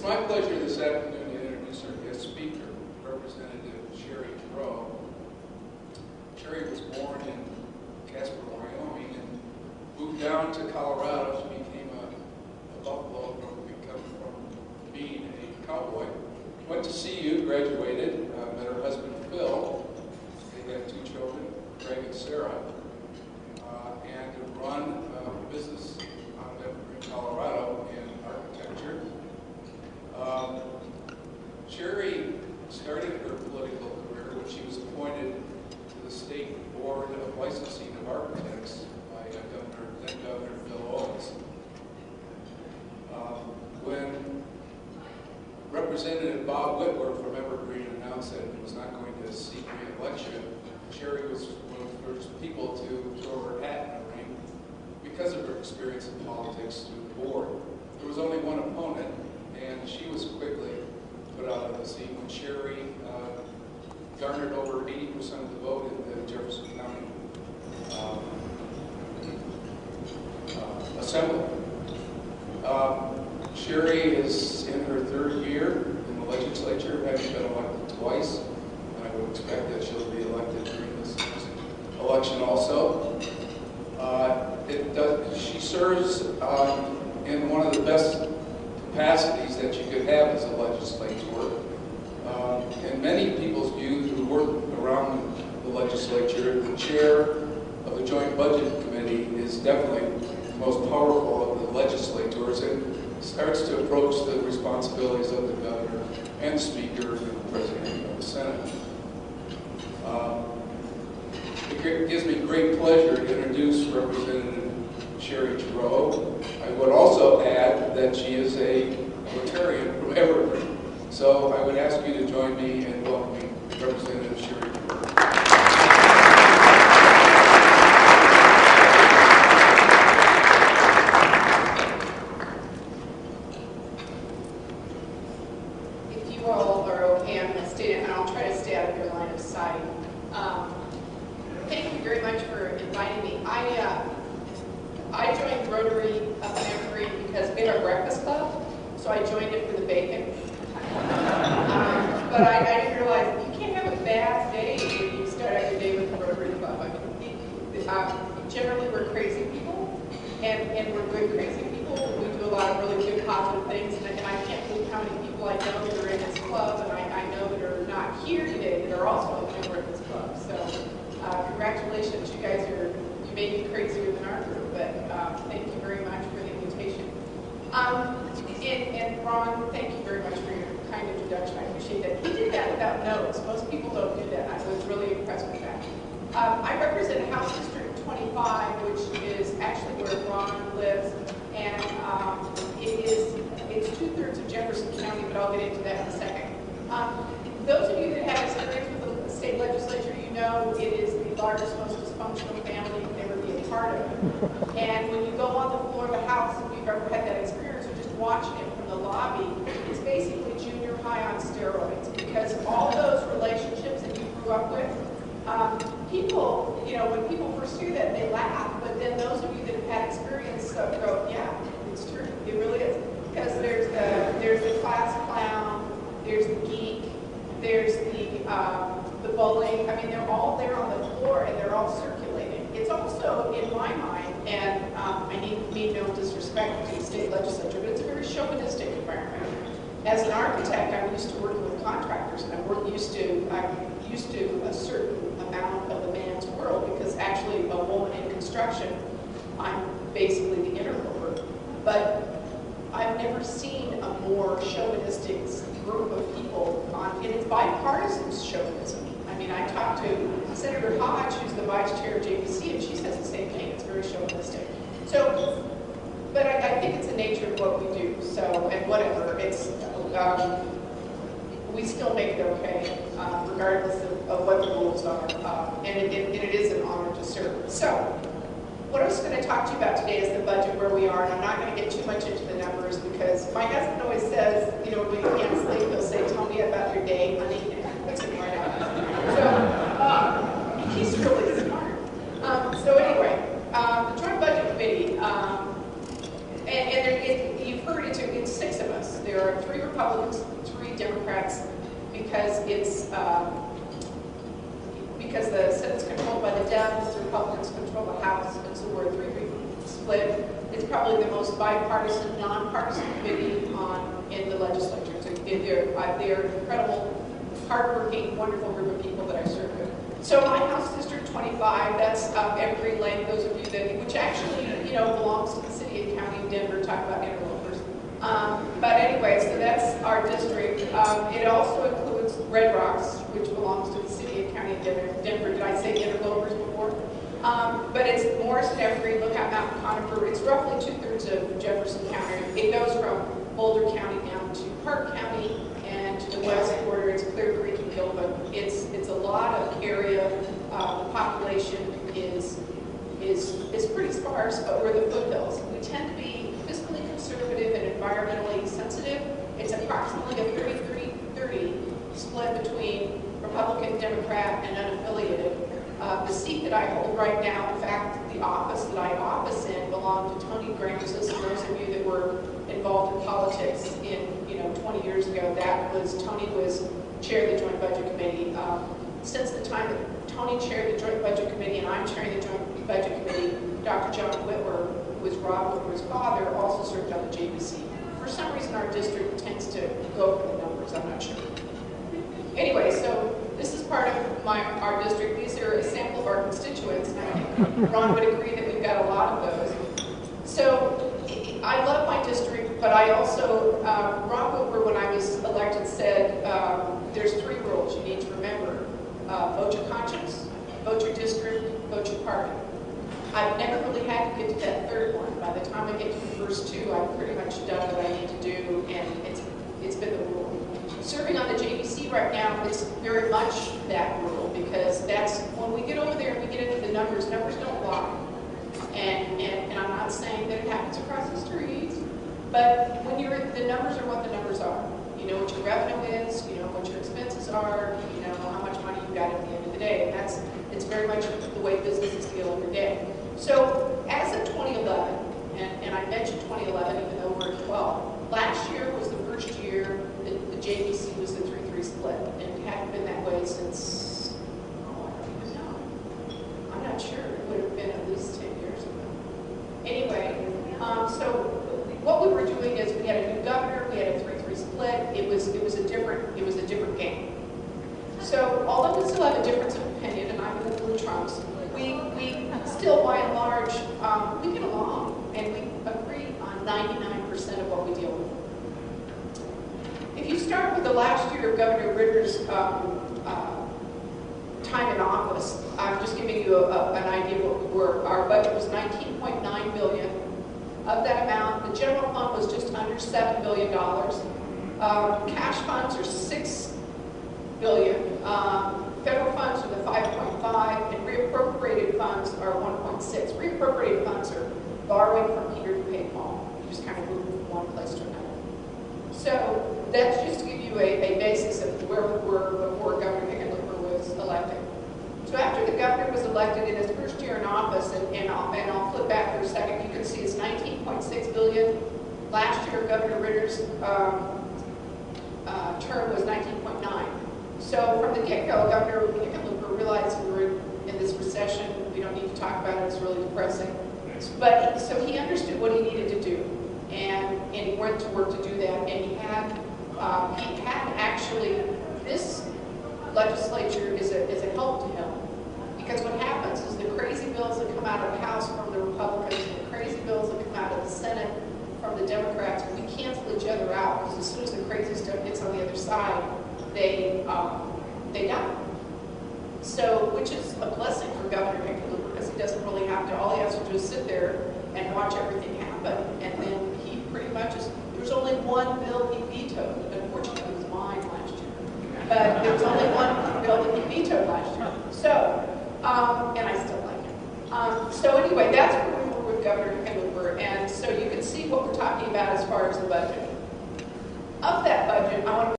my pleasure this afternoon to introduce our guest speaker, Representative Cheri. Cheri was born in Casper, Wyoming, and moved down to Colorado. She became a buffalo from being a cowboy. Went to CU, graduated, met her husband Phil. They had 2 children, Greg and Sarah, and run a business out in Colorado in architecture. Cheri started her political career when she was appointed to the State Board of Licensing of Architects by then Governor Phil Owens. When Representative Bob Whitworth from Evergreen announced that he was not going to seek re-election, Cheri was one of the first people to throw her hat in the ring because of her experience in politics through the board. There was only one opponent, and she was quickly put out of the seat when Cheri garnered over 80% of the vote in the Jefferson County Assembly. Cheri is in her 3rd year in the legislature, having been elected twice, and I would expect that she'll be elected during this election also. She serves in one of the best capacities that you could have as a legislator. In many people's view who work around the legislature, the chair of the Joint Budget Committee is definitely the most powerful of the legislators and starts to approach the responsibilities of the governor and speaker and the president of the Senate. It gives me great pleasure to introduce Representative Cheri. I would also add that she is a Rotarian from Evergreen. So I would ask you to join me in welcoming Representative Cheri. If you all are okay, I'm going to stay, and I'll try to stay out of your line of sight. Thank you very much for inviting me. I joined Rotary up in Evergreen because we had a breakfast club, so I joined it for the bacon. But I didn't realize you can't have a bad day when you start out your day with the Rotary Club. I mean, generally we're crazy people, and we're good crazy people. We do a lot of really good positive things, and I can't believe how many people I know that are in this club, and I know that are not here today that are also a member of this club. So congratulations, you guys you may be crazier than our group, but thank you very much for the invitation. And Ron, thank you very much for your kind introduction. I appreciate that. He did that without notes. Most people don't do that. I was really impressed with that. I represent House District 25, which is actually where Ron lives, and it's 2/3 of Jefferson County, but I'll get into that in a second. Those of you that have experience with the state legislature, you know it is the largest, most dysfunctional family you can ever be a part of. And when you go on the floor of the House, if you've ever had that experience, or just watching it from the lobby, it's basically junior high on steroids, because all those relationships that you grew up with, people, when people first hear that, they laugh, but then those of you that have had experience go, yeah, it's true, it really is. Because there's the class clown, there's the geek, there's the bullying. I mean, they're all there on the floor and they're all circulating. It's also, in my mind, and I mean no disrespect to the state legislature, but it's a very chauvinistic environment. As an architect, I'm used to working with contractors, and I'm used to a certain amount of the man's world, because actually a woman in construction, I'm basically the interloper. But I've never seen a more chauvinistic group of people and it's bipartisan chauvinism. I mean, I talked to Senator Hodge, who's the vice chair of JPC, and she says the same thing. It's very chauvinistic. So, but I think it's the nature of what we do. So, and whatever, it's we still make it okay, regardless of what the rules are, and it is an honor to serve. So, what I was going to talk to you about today is the budget, where we are, and I'm not going to get too much into the numbers, because my husband always says, when you can't sleep, he'll say, tell me about your day, honey, and it puts him right out. So, he's really smart. So anyway, the Joint Budget Committee, and you've heard it's 6 of us. There are 3 3 Republicans, 3 Democrats, because because the Senate's controlled by the Dems, the Republicans control the House, and so we're a 3-3 split. It's probably the most bipartisan, nonpartisan committee in the legislature. So they're incredible, hardworking, wonderful group of people that I serve with. So my House District 25, that's Evergreen Lane, those of you that, which actually, belongs to the city and county of Denver, talk about interlopers. But anyway, so that's our district. It also includes Red Rocks, which belongs to the city and county of Denver. Did I say interlopers before? But it's Morrison, Evergreen, Lookout Mountain, Conifer. It's roughly 2/3 of Jefferson County. It goes from Boulder County down to Park County, and to the west border, it's Clear Creek and Gilpin. It's a lot of area. The population is pretty sparse, but we're the foothills. We tend to be fiscally conservative and environmentally sensitive. It's approximately a 30-30 split between Republican, Democrat, and unaffiliated. The seat that I hold right now, in fact, the office that I office in belonged to Tony Gramscis. Those of you that were involved in politics 20 years ago, Tony was chair of the Joint Budget Committee. Since the time that Tony chaired the Joint Budget Committee and I'm chairing the Joint Budget Committee, Dr. John Whitwer, who was Rob Whitwer's father, also served on the JBC. For some reason, our district tends to go for the numbers. I'm not sure. Anyway, so this is part of our district. These are a sample of our constituents, and I think Ron would agree that we've got a lot of those. So I love my district, but I also, Ron Whitwer, when I was elected, said there's 3 rules you need to remember. Vote your conscience, vote your district, vote your party. I've never really had to get to that 3rd one. By the time I get to the first 2, I've pretty much done what I need to do, and it's been the rule. Serving on the JBC right now is very much that rule, because that's when we get over there and we get into the numbers don't lie. And I'm not saying that it happens across the streets, but when the numbers are what the numbers are. You know what your revenue is, you know what your expenses are, you know how much money you got at the end of the day. And it's very much the way businesses deal every day. So as of 2011, and I mentioned 2011 even though we're at 12, last year was the first year that the JBC was the 3-3 split, and it hadn't been that way since, I don't even know. I'm not sure. It would have been at least 10 years ago. Anyway, so what we were doing is we had a new governor, we had a 3-3 split. It was a different game. So although we still have a difference of opinion, and I'm in the blue trunks, we still, by and large, we get along, and we agree on 99% of what we deal with. If you start with the last year of Governor Ritter's time in office, I'm just giving you an idea of what we were. Our budget was $19.9 billion. Of that amount, the general fund was just under $7 billion. Cash funds are $6 billion. Federal funds are the 5.5, and reappropriated funds are 1.6. Reappropriated funds are borrowing from Peter to pay Paul. You just kind of move from one place to another. So that's just to give you a basis of where we were before Governor Hickenlooper was elected. So after the governor was elected in his first year in office, and I'll flip back for a second, you can see it's $19.6 billion. Last year, Governor Ritter's term was $19.9. So from the get-go, Governor Hickenlooper realized we were in this recession. We don't need to talk about it. It's really depressing. But so he understood what he needed to do, and he went to work to do that. And he had actually, this legislature is a help to him, because what happens is the crazy bills that come out of the House from the Republicans and the crazy bills that come out of the Senate from the Democrats, we cancel each other out, because as soon as the crazy stuff gets on the other side, they die. So, which is a blessing for Governor Hickenlooper, because he doesn't really have to, all he has to do is sit there and watch everything happen, and then he pretty much is, there's only one bill he vetoed. Unfortunately, it was mine last year. But there was only one bill that he vetoed last year. So, and I still like him. So anyway, that's where we were with Governor Hickenlooper, and so you can see what we're talking about as far as the budget. Of that budget, I want to